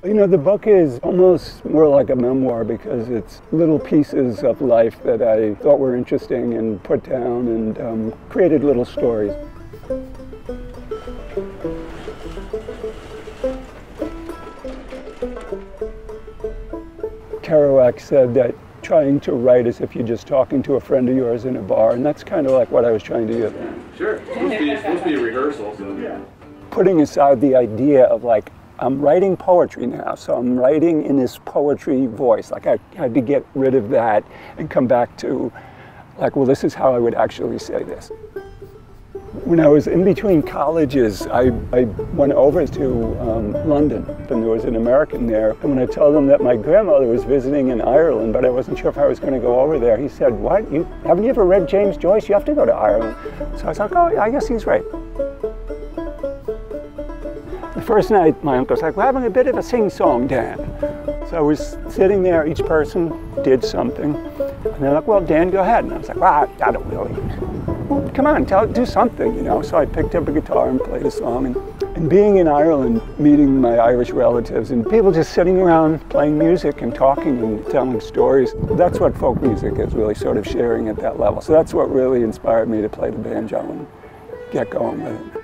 You know, the book is almost more like a memoir because it's little pieces of life that I thought were interesting and put down and created little stories. Kerouac said that trying to write as if you're just talking to a friend of yours in a bar, and that's kind of like what I was trying to do. Sure, it's supposed to be a rehearsal. So. Yeah. Putting aside the idea of like, I'm writing poetry now, so I'm writing in this poetry voice. Like I had to get rid of that and come back to like, well, this is how I would actually say this. When I was in between colleges, I went over to London, and there was an American there. And when I told him that my grandmother was visiting in Ireland, but I wasn't sure if I was going to go over there, he said, "What? Haven't you ever read James Joyce? You have to go to Ireland." So I was like, "Oh, I guess he's right." The first night, my uncle's like, "We're having a bit of a sing-song, Dan." So I was sitting there, each person did something. And they're like, "Well, Dan, go ahead." And I was like, "Well, I don't really. Well, come on, do something, you know." So I picked up a guitar and played a song. And being in Ireland, meeting my Irish relatives, and people just sitting around playing music and talking and telling stories, that's what folk music is, really sort of sharing at that level. So that's what really inspired me to play the banjo and get going with it.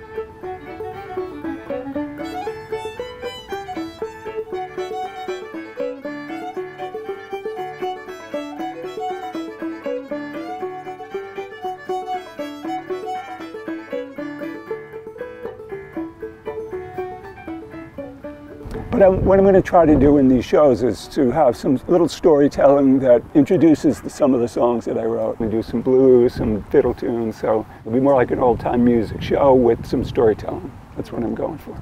But what I'm going to try to do in these shows is to have some little storytelling that introduces some of the songs that I wrote. We do some blues, some fiddle tunes, so it'll be more like an old-time music show with some storytelling. That's what I'm going for.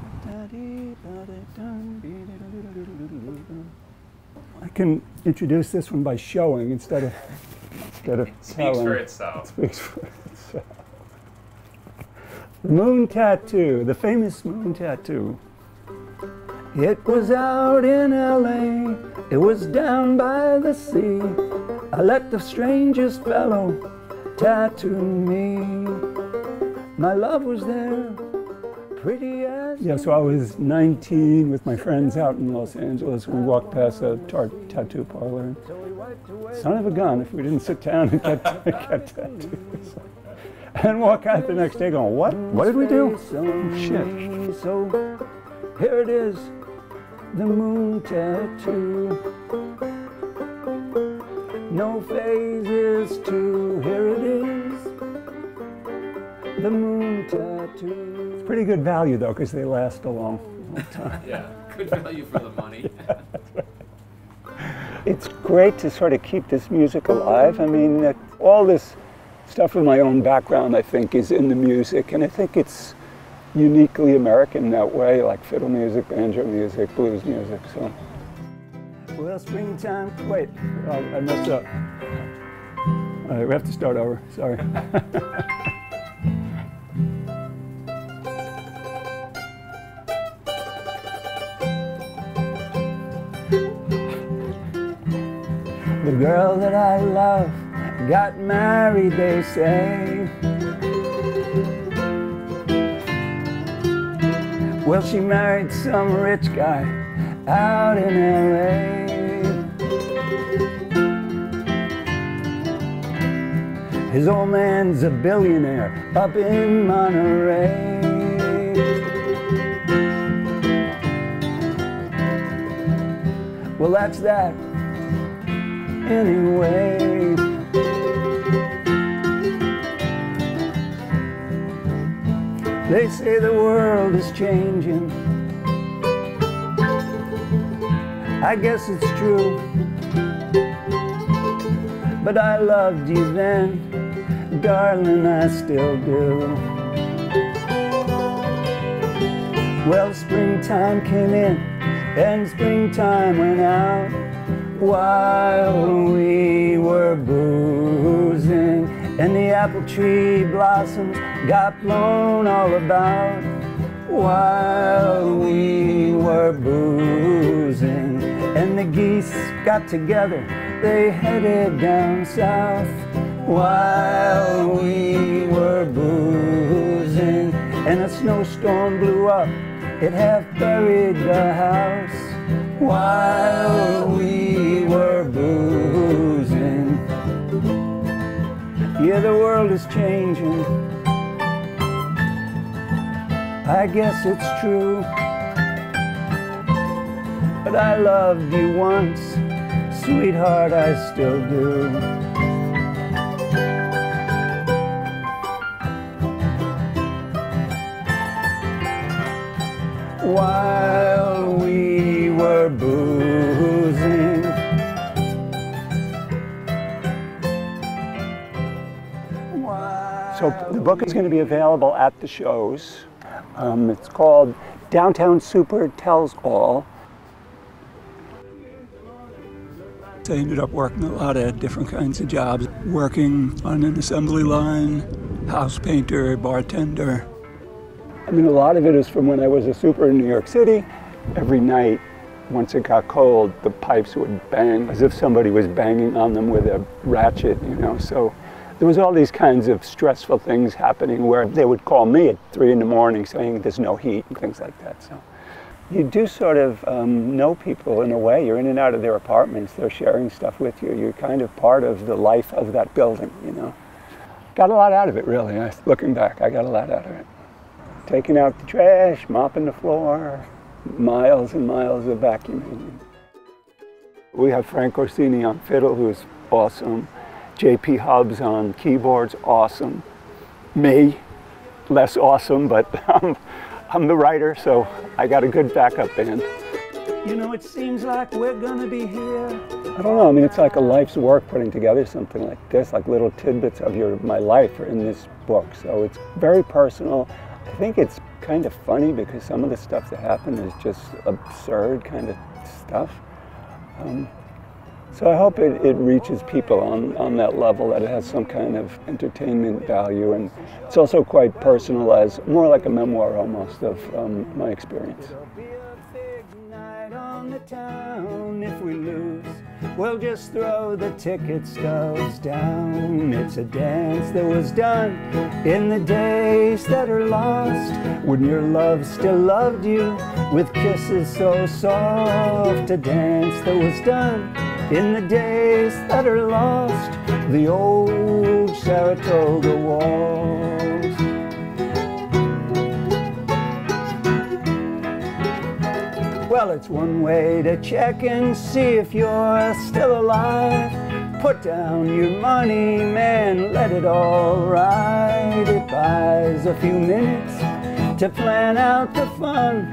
I can introduce this one by showing instead of telling. Speaks for itself. It speaks for itself. The moon tattoo, the famous moon tattoo. It was out in L.A., it was down by the sea. I let the strangest fellow tattoo me. My love was there, pretty as... Yeah, so I was 19 with my friends out in Los Angeles. We walked past a tattoo parlor. Son of a gun if we didn't sit down and get tattoos. And walk out the next day going, what? What did we do? Oh, shit. So here it is. The moon tattoo. No phases to, here it is. The moon tattoo. It's pretty good value though, because they last a long time. Yeah, good value for the money. It's great to sort of keep this music alive. I mean, all this stuff with my own background, I think, is in the music, and I think it's uniquely American that way, like fiddle music, banjo music, blues music, so. Well, springtime, wait, I messed up. All right, we have to start over, sorry. The girl that I love got married, they say. Well, she married some rich guy out in L.A. His old man's a billionaire up in Monterey. Well, that's that anyway. They say the world is changing. I guess it's true. But I loved you then, darling, I still do. Well, springtime came in and springtime went out while we were boozing, and the apple tree blossoms got blown all about while we were boozing, and the geese got together, they headed down south while we were boozing, and a snowstorm blew up it hath buried the house while we were boozing. Yeah, the world is changing, I guess it's true. But I loved you once, sweetheart, I still do. While we were boozing, so the book is going to be available at the shows. It's called Downtown Super Tells All. I ended up working a lot of different kinds of jobs, working on an assembly line, house painter, bartender. I mean, a lot of it is from when I was a super in New York City. Every night, once it got cold, the pipes would bang as if somebody was banging on them with a ratchet, you know. So there was all these kinds of stressful things happening where they would call me at 3 in the morning saying there's no heat and things like that. So you do sort of know people in a way. You're in and out of their apartments. They're sharing stuff with you. You're kind of part of the life of that building, you know. Got a lot out of it, really. Looking back, I got a lot out of it. Taking out the trash, mopping the floor, miles and miles of vacuuming. We have Frank Orsini on fiddle, who's awesome. JP Hubbs on keyboards, awesome. Me, less awesome, but I'm the writer, so I got a good backup band. You know, it seems like we're gonna be here. I don't know, I mean, it's like a life's work putting together something like this, like little tidbits of my life are in this book. So it's very personal. I think it's kind of funny because some of the stuff that happened is just absurd kind of stuff. So I hope it reaches people on that level, that it has some kind of entertainment value, and it's also quite personal, as more like a memoir almost of my experience. The town, if we lose, we'll just throw the ticket stubs down. It's a dance that was done in the days that are lost, when your love still loved you with kisses so soft. A dance that was done in the days that are lost, the old Saratoga waltz. Well, it's one way to check and see if you're still alive. Put down your money, man, let it all ride. It buys a few minutes to plan out the fun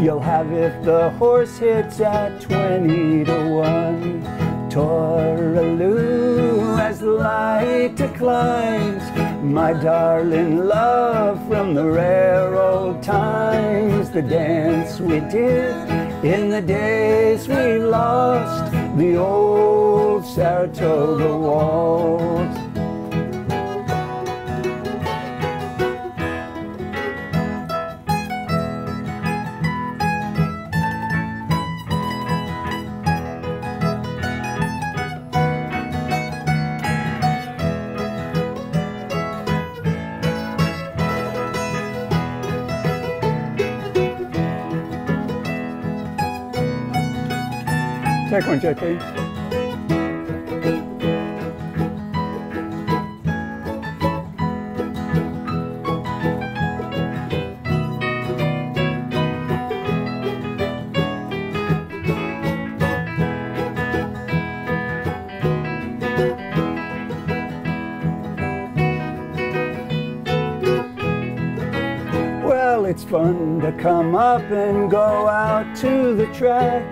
you'll have if the horse hits at 20 to 1. Tooraloo as the light declines, my darling love from the rare old times. The dance we did in the days we lost, the old Saratoga waltz. Take one, JP. Well, it's fun to come up and go out to the track.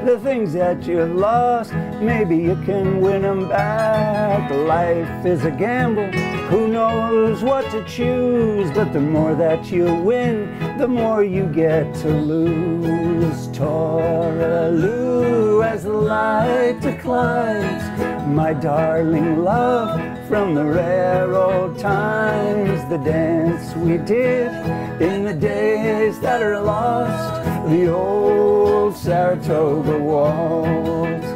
The things that you've lost, maybe you can win them back. Life is a gamble, who knows what to choose, but the more that you win, the more you get to lose. Tooraloo as the light declines, my darling love from the rare old times. The dance we did in the days that are lost, the old Saratoga waltz.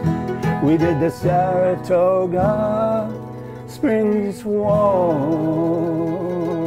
We did the Saratoga Springs waltz.